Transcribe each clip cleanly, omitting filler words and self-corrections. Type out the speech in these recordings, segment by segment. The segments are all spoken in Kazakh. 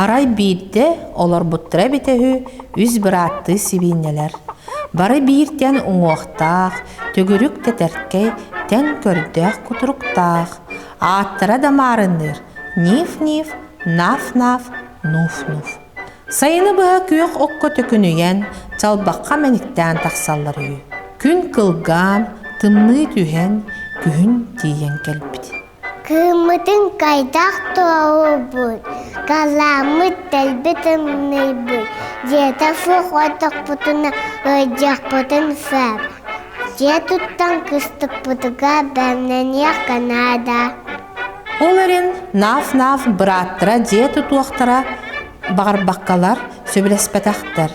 Арай бирде олар буттыра битehü үз быратты сибиннелер. Бары биртен уңуқтақ, төгірік тәтәркей, тән көрдәқ кутуруқтақ. Аттыра да марыныр, ниф-ниф, наф-наф, нуф-нуф. Сайыны бұға күйек оққа төкінуен, чалбаққа мәниктен тақсалар үй. Күн қылған, тымны түйен, күн дейен кәлбіді. Кымытын кайдақ туауы бұд, қаламыт тәлбі тымны бұд. Дета фуқ отық бұтына өйдек бұтын фәп. Де тұттан күстік бұтыға бәмнен яққанада. Оларын наф-наф бұраттыра де тұтуақтыра бағарбаққалар сөбілеспетақтар.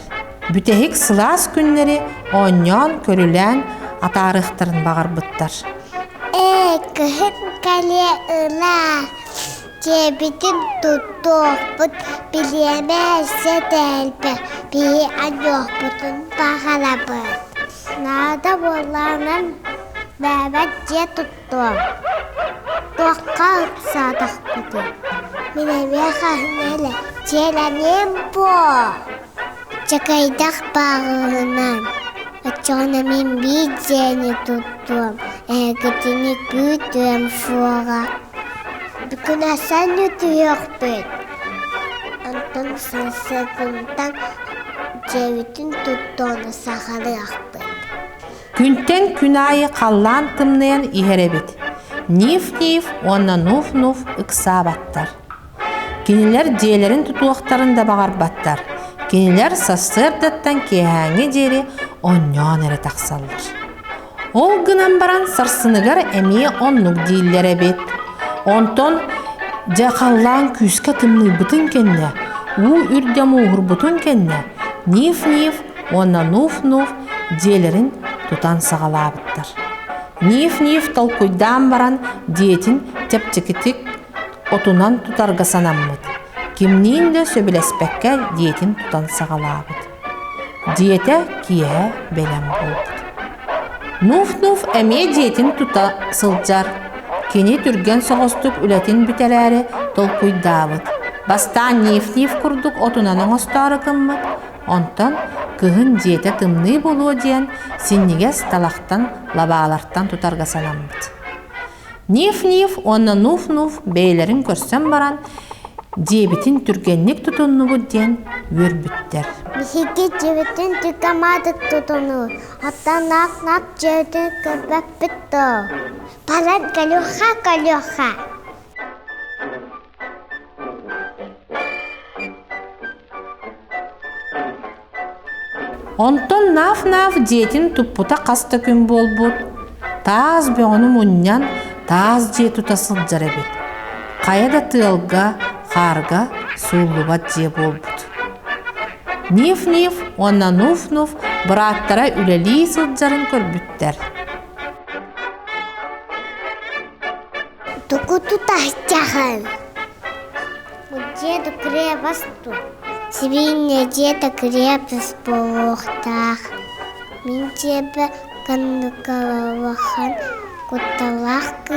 Бүтехік сылас күннері оньон көрілен атарықтырын бағарбыттар. Көхін кәле ұла, дебетін тұттуқ бұд, білемәсі дәлбі, бей аньоқ бұтын бағала бұд. Нада боланын бәбәт де тұттуқ. Тоққа ұқсадық бұды. Менеме қағынелі, желәнем бұл. Чакайдақ бағылынан. Отчона мен бидзені тұттуым. Әгітіні күтуім фуға. Бүкін асан өтуек бүд. Антон сансығындан жевітін тұттуыны сағалыяқ бүд. Күнтен күн айы қаллан тымнайын ихеребет. Ниф-ниф, онна нуф-нуф ықсабаттар. Кенелер дейлерін тұтуақтарында бағарбаттар. Кенелер састырдаттан кеәңе дері оннан әрі тақсалыр. Ол гынан баран сарсыныгар әмей оннук дейілер әбет. Онтон жақаллан күске тымны бұтын кенне, у үрдем уғыр бұтын кенне, ниф-ниф, онна нуф-нуф дейлерін тұтан сағалабыттар. Ниф-ниф толкуйдан баран диетін теп-текетік отунан тұтарға санаммыд. Кимнин де сөбілеспекке диетін тұтан сағалабыд. Диете кие белем болбыд. Нуф-нуф әме диетін тұта сылджар. Кені түрген соғыстық үлетін бүтелері толкуйдабыд. Бастан ниф-ниф күрдік отунаның остары кыммыд. Онтан кығын диете тымны болу диен синнеге сталақтан лабаларттан тұтарға санамбыд. Ниф-ниф, онна нуф-нуф бейлерін көрсен баран, дебетін түргенлік тұтынны бұд ден өрбіттер. Бихеге дебетін түкамадық тұтыны, аттан нақ-нақ жеудің көрбәп бітті. Баран калюха. Онтон наф-наф диетін тұппыта қасты күн болбуд. Таз бөңіні мұннян таз дие тұтасыл жарабет. Қаяда тылға, қарға, сұллыбат дие болбуд. Ниф-ниф, онна нуф-нуф бұраттара үлелі сылджарын көрбіттер. Тұқы тұтақтағын. Деді крепосту. Сибинне деді крепост болуқтақ. Мен тебе кандықалавахан құтталақ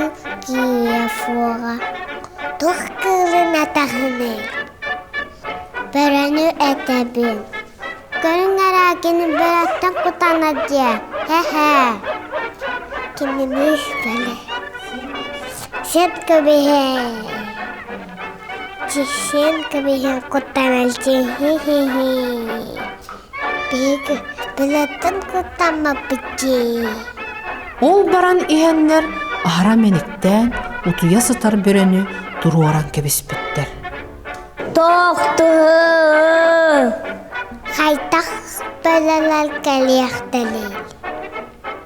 киефуға. Тұқ кылын атағыны. Біріні әтәбін. Көрін әрәкені бір аттан құтана де. Хе-хе. Кеніміз бәлі. Сен көбіге. Сен көбіге құттаналды. Хе-хе-хе. Бегі білетін құттама бітті. Ол баран иһеннер ара меніктен утуя сытар бөрені тұруаран кебіспіттер. Тоқтығы! Қайтақ бөлелер кәлияқталел.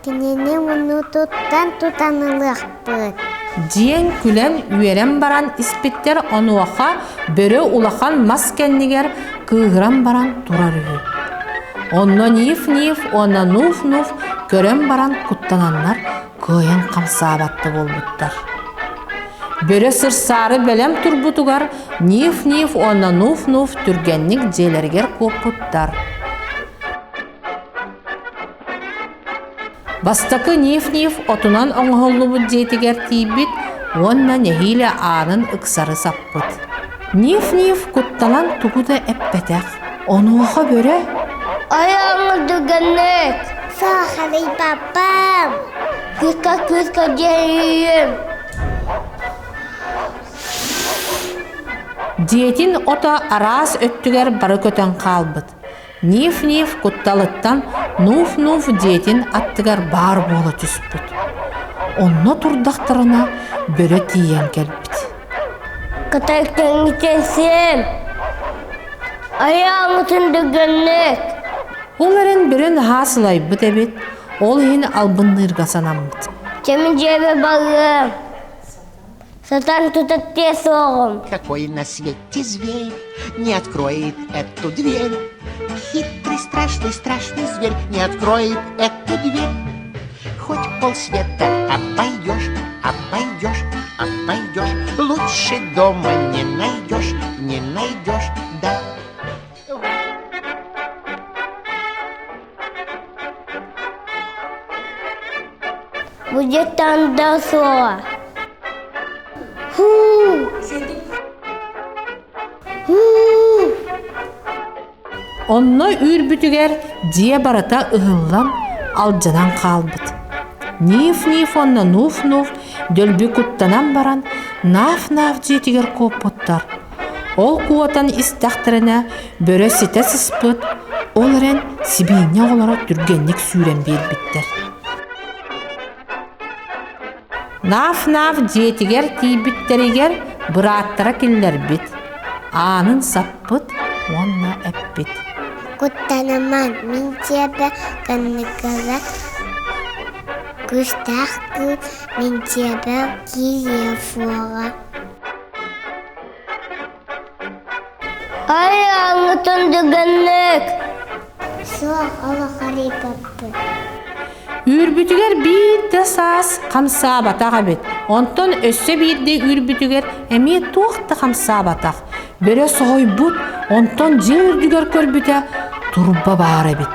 Кенені мұны тұтанылық бұд. Диен күлен үйерен баран іспеттер онуақа бөрі улақан мас кәннігер кығыран баран тұрар үйі. Онна ниф-ниф, онна нуф-нуф көрен баран құттананлар көйен қамсабатты болбуттар. Бөрі сырсары бәлем турбутугар ниф-ниф, онна нуф-нуф түргенник желергер көппуттар. Бастакы ниф-ниф отунан оңғолу бұд жетігер тейбіт, онна нехиле анын ықсары саппыт. Ниф-ниф кутталан тугу да эппетек. Онуаха бөрө. Ayağını düğünlük. Сохри, папам. Küska geleyim. Диетин ота арас өттүгер бары көтөн калбыт. Ниф-ниф кутталыттан нуф-нуф диетин аттыгар бар боло түспүт. Онно турдактарына бөрө тиен келбит. Kıtayken gitsin. Ayağını düğünlük. Оларын бірін хасылайбыт эбит, ол хин албындырга санамбыт. Çemin cebe bağım. Сатан тут те соғым. Какой на свете зверь не откроет эту дверь? Хитрый, страшный, страшный зверь не откроет эту дверь. Хоть полсвета обойдешь, обойдешь, обойдешь, лучше дома не найдешь, да. Будет там до слова. Онно үрбүтүгер дие барата ыһыллан алжанан калбыт. Ниф-ниф онно нуф-нуф дөлбү куттанан баран наф-наф жетигер коппоттар. Ол куатан истахтарына бөрө сите сыспыт, оларен сибийне олара түргенник сүүрен бербиттер. Наф-наф жетигер тийбиттеригер быраттара киллер бит. Анын саппыт, онна эппит. Куттанаман, мен тебе кынныкыра. Кустахкы, мен тебе киефуға. Ayağını düğünlük. Соқ, алақари папы. Үрбүтүгер бийде саас камсаа батага бит. Онтон өссө бийде үрбүтүгер эми туохта камсаа батак. Бөрө сойбут, онтон же үрдүгер көрбүтө турба баары бит.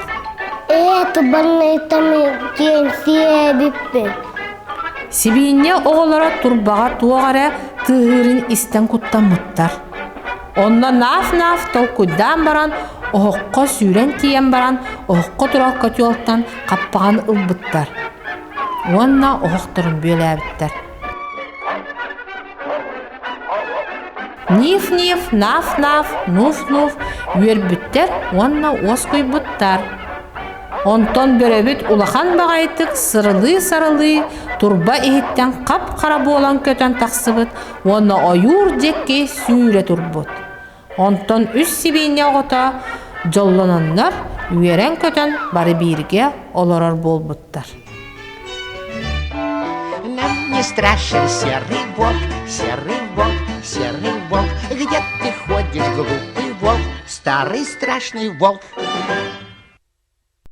Тубанны тамы кен себиппи. Сибийне оголора турбага туогаре тыырын истен куттамыттар. Онна наф-наф толкуйдан баран, оһокко сүүрен тиен баран, оһокко турал көтүолтан каппаган ылбыттар. Онна оһокторун бөләбиттер. Ниф-ниф, наф-наф, нуф-нуф үөрбүттер, онна оскуйбуттар. Онтон бөрөбүт улахан багайтык сырылы-сарылы турба ихиттен кап-кара болан көтөн таксыбыт, онна оюр жекке сүүрэ турбут. Онтон үс сибийне огота жоллононнор үерен көтөн бары бирге олорор болбуттар. Нам не страшен серый волк, серый волк, серый волк. Где ты ходишь, глупый волк, старый страшный волк?